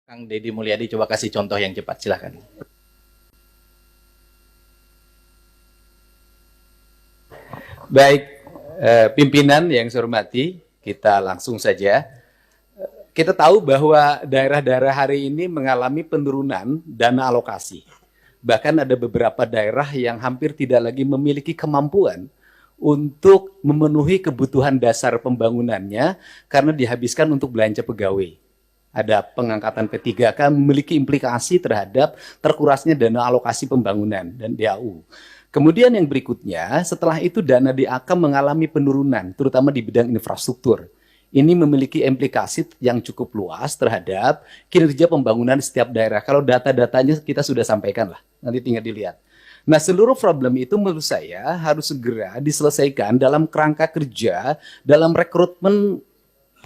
Kang Deddy Mulyadi, coba kasih contoh yang cepat, silahkan. Baik, pimpinan yang saya hormati, kita langsung saja. Kita tahu bahwa daerah-daerah hari ini mengalami penurunan dana alokasi. Bahkan ada beberapa daerah yang hampir tidak lagi memiliki kemampuan untuk memenuhi kebutuhan dasar pembangunannya karena dihabiskan untuk belanja pegawai. Ada pengangkatan P3K memiliki implikasi terhadap terkurasnya dana alokasi pembangunan dan DAU. Kemudian yang berikutnya, setelah itu dana DAK mengalami penurunan, terutama di bidang infrastruktur. Ini memiliki implikasi yang cukup luas terhadap kinerja pembangunan setiap daerah. Kalau data-datanya kita sudah sampaikan lah, nanti tinggal dilihat. Nah, seluruh problem itu menurut saya harus segera diselesaikan dalam kerangka kerja, dalam rekrutmen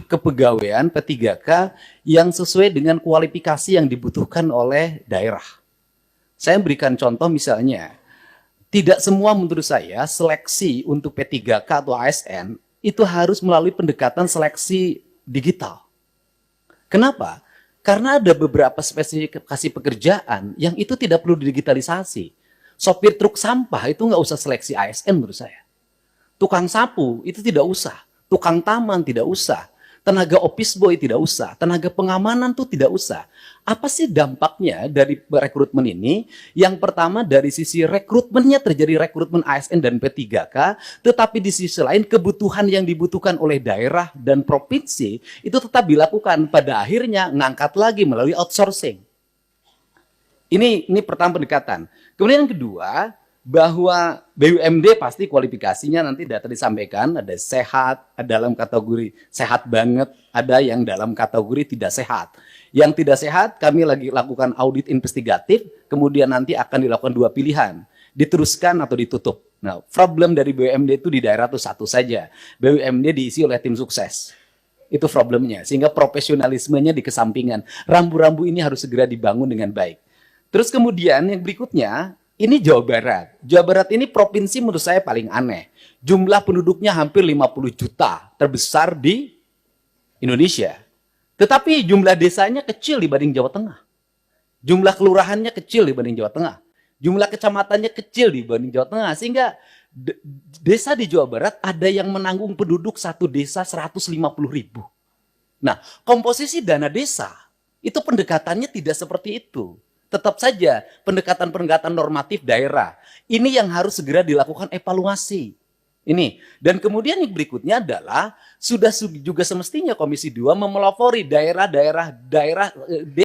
kepegawaian P3K yang sesuai dengan kualifikasi yang dibutuhkan oleh daerah. Saya berikan contoh misalnya, tidak semua menurut saya seleksi untuk P3K atau ASN itu harus melalui pendekatan seleksi digital. Kenapa? Karena ada beberapa spesifikasi pekerjaan yang itu tidak perlu digitalisasi. Sopir truk sampah itu nggak usah seleksi ASN menurut saya. Tukang sapu itu tidak usah. Tukang taman tidak usah. Tenaga office boy tidak usah, tenaga pengamanan tuh tidak usah. Apa sih dampaknya dari rekrutmen ini? Yang pertama dari sisi rekrutmennya terjadi rekrutmen ASN dan P3K, tetapi di sisi lain kebutuhan yang dibutuhkan oleh daerah dan provinsi itu tetap dilakukan. Pada akhirnya ngangkat lagi melalui outsourcing. Ini pertama pendekatan. Kemudian yang kedua, bahwa BUMD pasti kualifikasinya nanti data disampaikan, ada sehat, ada dalam kategori sehat banget, ada yang dalam kategori tidak sehat. Yang tidak sehat kami lagi lakukan audit investigatif, kemudian nanti akan dilakukan dua pilihan, diteruskan atau ditutup. Nah, problem dari BUMD itu di daerah itu satu saja, BUMD diisi oleh tim sukses. Itu problemnya, sehingga profesionalismenya dikesampingan. Rambu-rambu ini harus segera dibangun dengan baik. Terus kemudian yang berikutnya, ini Jawa Barat. Jawa Barat ini provinsi menurut saya paling aneh. Jumlah penduduknya hampir 50 juta, terbesar di Indonesia. Tetapi jumlah desanya kecil dibanding Jawa Tengah. Jumlah kelurahannya kecil dibanding Jawa Tengah. Jumlah kecamatannya kecil dibanding Jawa Tengah. Sehingga desa di Jawa Barat ada yang menanggung penduduk satu desa 150.000. Nah, komposisi dana desa itu pendekatannya tidak seperti itu. Tetap saja pendekatan-pendekatan normatif daerah. Ini yang harus segera dilakukan evaluasi. Ini. Dan kemudian yang berikutnya adalah sudah juga semestinya Komisi 2 memelopori daerah